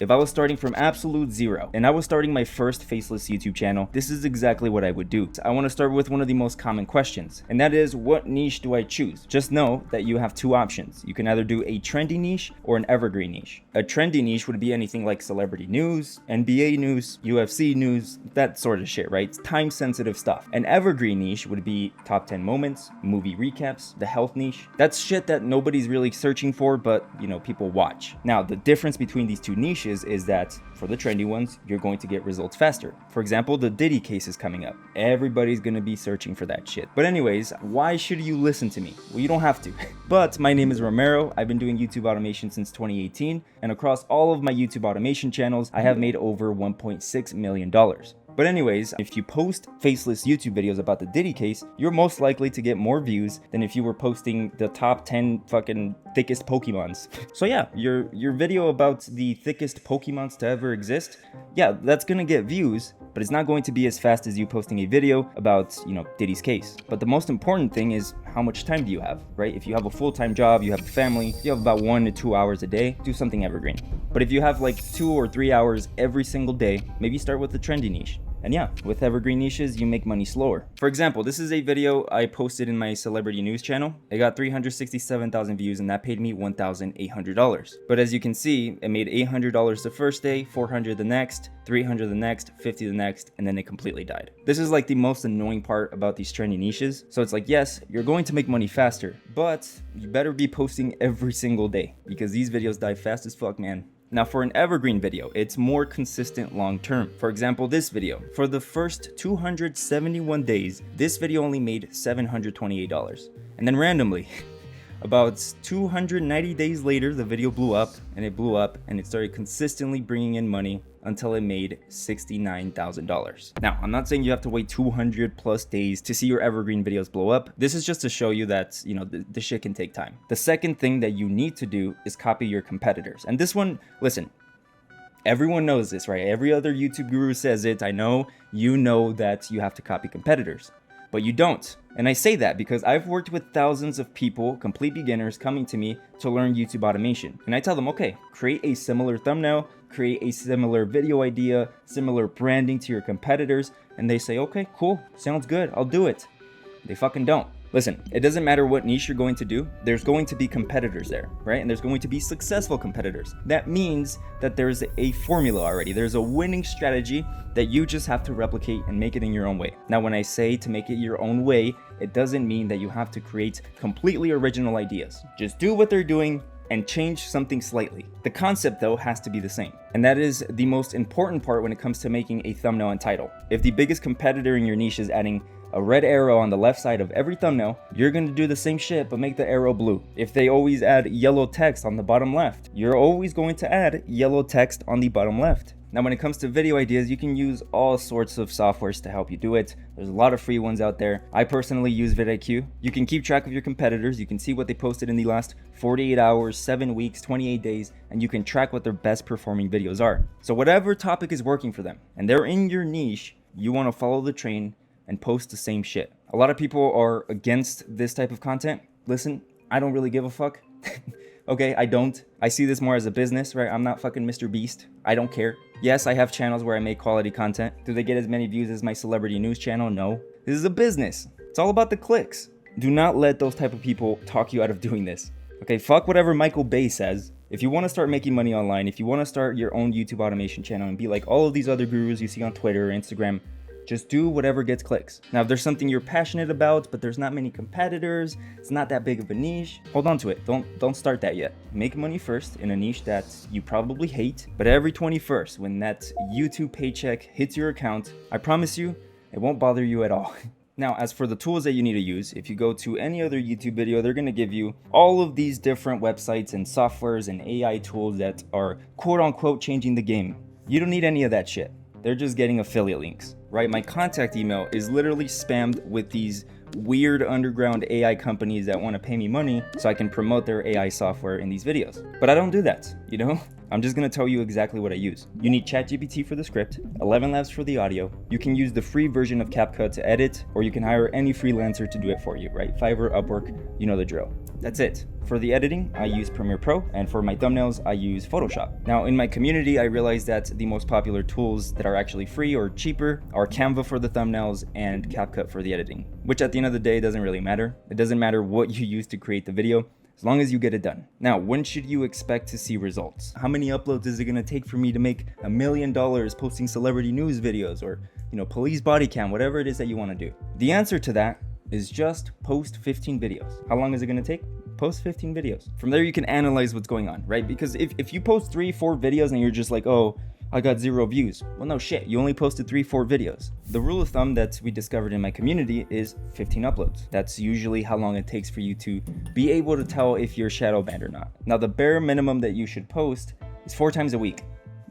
if I was starting from absolute zero and I was starting my first faceless YouTube channel, this is exactly what I would do. I want to start with one of the most common questions, and that is, what niche do I choose? Just know that you have two options. You can either do a trendy niche or an evergreen niche. A trendy niche would be anything like celebrity news, NBA news, UFC news, that sort of shit, right? It's time-sensitive stuff. An evergreen niche would be top 10 moments, movie recaps, the health niche. That's shit that nobody's really searching for, but people watch. Now, the difference between these two niches is that for the trendy ones, you're going to get results faster. For example, the Diddy case is coming up. Everybody's gonna be searching for that shit. But anyways, why should you listen to me? Well, you don't have to. But my name is Romayroh. I've been doing YouTube automation since 2018, and across all of my YouTube automation channels, I have made over $1.6 million. But anyways, if you post faceless YouTube videos about the Diddy case, you're most likely to get more views than if you were posting the top 10 fucking thickest Pokemons. So yeah, your video about the thickest Pokemons to ever exist, yeah, that's gonna get views, but it's not going to be as fast as you posting a video about, Diddy's case. But the most important thing is, how much time do you have, right? If you have a full-time job, you have a family, you have about 1 to 2 hours a day, do something evergreen. But if you have like 2 or 3 hours every single day, maybe start with the trendy niche. And yeah, with evergreen niches, you make money slower. For example, this is a video I posted in my celebrity news channel. It got 367,000 views, and that paid me $1,800. But as you can see, it made $800 the first day, $400 the next, $300 the next, $50 the next, and then it completely died. This is like the most annoying part about these trendy niches. So it's like, yes, you're going to make money faster, but you better be posting every single day because these videos die fast as fuck, man. Now for an evergreen video, it's more consistent long term. For example, this video. For the first 271 days, this video only made $728. And then randomly, about 290 days later, the video blew up, and it started consistently bringing in money until it made $69,000. Now, I'm not saying you have to wait 200 plus days to see your evergreen videos blow up. This is just to show you that, the shit can take time. The second thing that you need to do is copy your competitors. And this one, listen, everyone knows this, right? Every other YouTube guru says it. I know you know that you have to copy competitors, but you don't. And I say that because I've worked with thousands of people, complete beginners, coming to me to learn YouTube automation. And I tell them, okay, create a similar thumbnail, create a similar video idea, similar branding to your competitors. And they say, okay, cool, sounds good, I'll do it. They fucking don't. Listen, it doesn't matter what niche you're going to do, there's going to be competitors there, right? And there's going to be successful competitors. That means that there's a formula already. There's a winning strategy that you just have to replicate and make it in your own way. Now, when I say to make it your own way, it doesn't mean that you have to create completely original ideas. Just do what they're doing and change something slightly. The concept, though, has to be the same. And that is the most important part when it comes to making a thumbnail and title. If the biggest competitor in your niche is adding a red arrow on the left side of every thumbnail, you're going to do the same shit but make the arrow blue. If they always add yellow text on the bottom left, you're always going to add yellow text on the bottom left. Now, when it comes to video ideas, you can use all sorts of softwares to help you do it. There's a lot of free ones out there. I personally use VidIQ. You can keep track of your competitors. You can see what they posted in the last 48 hours, 7 weeks, 28 days, and you can track what their best performing videos are. So whatever topic is working for them and they're in your niche, you want to follow the train and post the same shit. A lot of people are against this type of content. Listen, I don't really give a fuck. Okay, I don't. I see this more as a business, right? I'm not fucking Mr. Beast. I don't care. Yes, I have channels where I make quality content. Do they get as many views as my celebrity news channel? No. This is a business. It's all about the clicks. Do not let those type of people talk you out of doing this. Okay, fuck whatever Michael Bay says. If you want to start making money online, if you want to start your own YouTube automation channel and be like all of these other gurus you see on Twitter or Instagram, just do whatever gets clicks. Now, if there's something you're passionate about, but there's not many competitors, it's not that big of a niche, hold on to it. Don't start that yet. Make money first in a niche that you probably hate, but every 21st, when that YouTube paycheck hits your account, I promise you, it won't bother you at all. Now, as for the tools that you need to use, if you go to any other YouTube video, they're going to give you all of these different websites and softwares and AI tools that are quote unquote changing the game. You don't need any of that shit. They're just getting affiliate links, right? My contact email is literally spammed with these weird underground AI companies that want to pay me money so I can promote their AI software in these videos. But I don't do that, I'm just going to tell you exactly what I use. You need ChatGPT for the script, 11 Labs for the audio. You can use the free version of Capcut to edit, or you can hire any freelancer to do it for you, right? Fiverr, Upwork, you know the drill. That's it. For the editing, I use Premiere Pro, and for my thumbnails, I use Photoshop. Now, in my community, I realized that the most popular tools that are actually free or cheaper are Canva for the thumbnails and Capcut for the editing, which at the end of the day doesn't really matter. It doesn't matter what you use to create the video, as long as you get it done. Now, when should you expect to see results? How many uploads is it gonna take for me to make $1 million posting celebrity news videos or, police body cam, whatever it is that you wanna do? The answer to that is just post 15 videos. How long is it gonna take? Post 15 videos. From there, you can analyze what's going on, right? Because if you post 3-4 videos and you're just like, oh, I got 0 views. Well, no shit, you only posted 3-4 videos. The rule of thumb that we discovered in my community is 15 uploads. That's usually how long it takes for you to be able to tell if you're shadow banned or not. Now, the bare minimum that you should post is 4 times a week,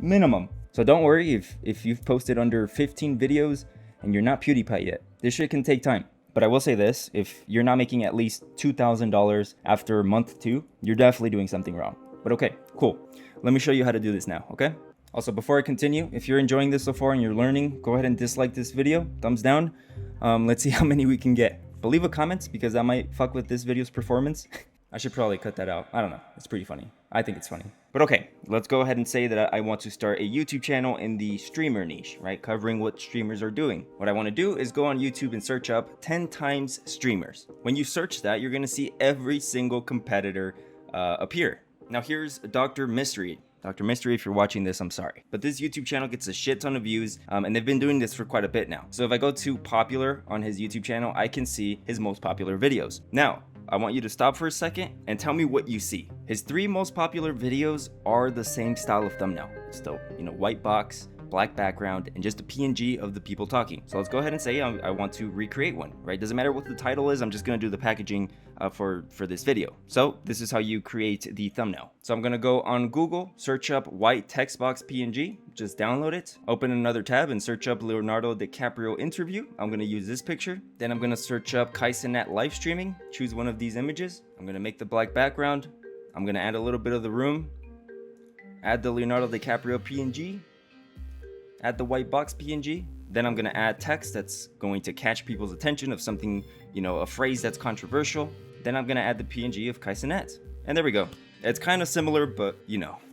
minimum. So don't worry if you've posted under 15 videos and you're not PewDiePie yet. This shit can take time. But I will say this, if you're not making at least $2,000 after month 2, you're definitely doing something wrong. But okay, cool. Let me show you how to do this now, okay? Also, before I continue, if you're enjoying this so far and you're learning, go ahead and dislike this video, thumbs down. Let's see how many we can get. But leave a comment because that might fuck with this video's performance. I should probably cut that out. I don't know, it's pretty funny. I think it's funny. But okay, let's go ahead and say that I want to start a YouTube channel in the streamer niche, right? Covering what streamers are doing. What I want to do is go on YouTube and search up 10 times streamers. When you search that, you're going to see every single competitor appear. Now here's Dr. Mystery. Dr. Mystery, if you're watching this, I'm sorry. But this YouTube channel gets a shit ton of views, and they've been doing this for quite a bit now. So if I go to popular on his YouTube channel, I can see his most popular videos. Now, I want you to stop for a second and tell me what you see. His 3 most popular videos are the same style of thumbnail. Still, white box, black background, and just a PNG of the people talking. So let's go ahead and say I want to recreate one, right? Doesn't matter what the title is, I'm just gonna do the packaging for this video. So this is how you create the thumbnail. So I'm gonna go on Google, search up white text box PNG, just download it, open another tab and search up Leonardo DiCaprio interview. I'm gonna use this picture. Then I'm gonna search up Kaisenet live streaming, choose one of these images. I'm gonna make the black background. I'm gonna add a little bit of the room, add the Leonardo DiCaprio PNG, add the white box PNG. Then I'm gonna add text that's going to catch people's attention of something, a phrase that's controversial. Then I'm gonna add the PNG of Kaisenet. And there we go. It's kind of similar, but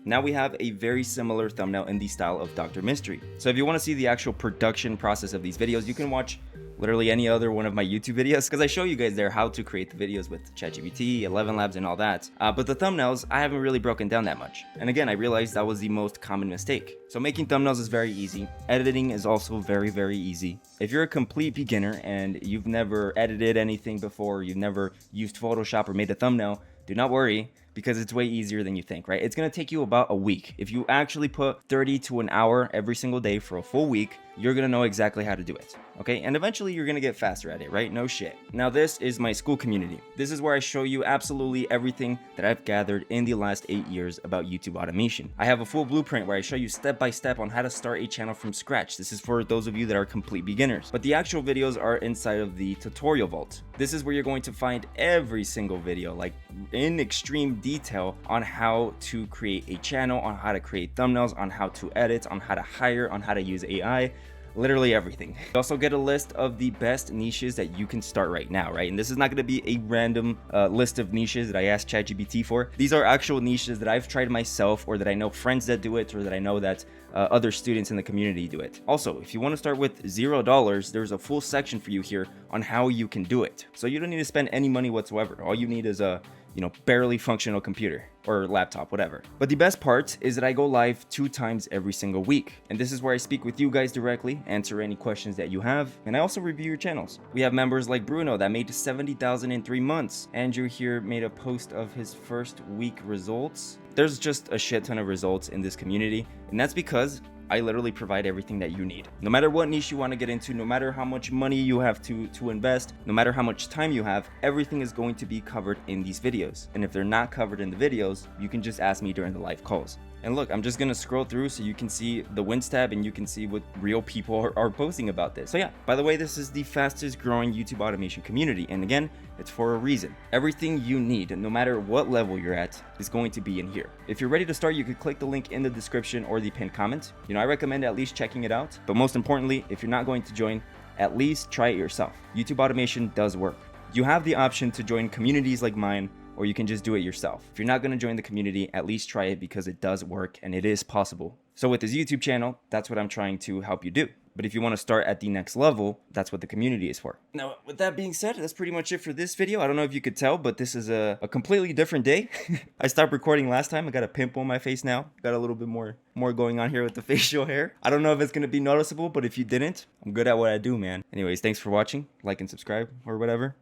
Now we have a very similar thumbnail in the style of Dr. Mystery. So if you wanna see the actual production process of these videos, you can watch literally any other one of my YouTube videos, because I show you guys there how to create the videos with ChatGPT, 11 Labs, and all that. But the thumbnails, I haven't really broken down that much. And again, I realized that was the most common mistake. So making thumbnails is very easy. Editing is also very, very easy. If you're a complete beginner and you've never edited anything before, you've never used Photoshop or made a thumbnail, do not worry, because it's way easier than you think, right? It's gonna take you about a week. If you actually put 30 to an hour every single day for a full week, you're gonna know exactly how to do it, okay? And eventually you're gonna get faster at it, right? No shit. Now this is my school community. This is where I show you absolutely everything that I've gathered in the last 8 years about YouTube automation. I have a full blueprint where I show you step by step on how to start a channel from scratch. This is for those of you that are complete beginners. But the actual videos are inside of the tutorial vault. This is where you're going to find every single video, like in extreme detail, on how to create a channel, on how to create thumbnails, on how to edit, on how to hire, on how to use AI. Literally everything. You also get a list of the best niches that you can start right now, right? And this is not going to be a random list of niches that I asked ChatGPT for. These are actual niches that I've tried myself, or that I know friends that do it, or that I know that other students in the community do it. Also, if you want to start with $0, there's a full section for you here on how you can do it. So you don't need to spend any money whatsoever. All you need is a barely functional computer or laptop, whatever. But the best part is that I go live 2 times every single week. And this is where I speak with you guys directly, answer any questions that you have, and I also review your channels. We have members like Bruno that made 70,000 in 3 months. Andrew here made a post of his first week results. There's just a shit ton of results in this community, and that's because I literally provide everything that you need. No matter what niche you want to get into, no matter how much money you have to invest, no matter how much time you have, everything is going to be covered in these videos. And if they're not covered in the videos, you can just ask me during the live calls. And look, I'm just gonna scroll through so you can see the wins tab and you can see what real people are posting about this. So yeah, by the way, this is the fastest growing YouTube automation community. And again, it's for a reason. Everything you need, no matter what level you're at, is going to be in here. If you're ready to start, you can click the link in the description or the pinned comment. I recommend at least checking it out. But most importantly, if you're not going to join, at least try it yourself. YouTube automation does work. You have the option to join communities like mine, or you can just do it yourself. If you're not going to join the community, at least try it because it does work and it is possible. So with this YouTube channel, that's what I'm trying to help you do. But if you want to start at the next level, that's what the community is for. Now, with that being said, that's pretty much it for this video. I don't know if you could tell, but this is a completely different day. I stopped recording last time. I got a pimple on my face now. Got a little bit more going on here with the facial hair. I don't know if it's going to be noticeable, but if you didn't, I'm good at what I do, man. Anyways, thanks for watching. Like and subscribe or whatever.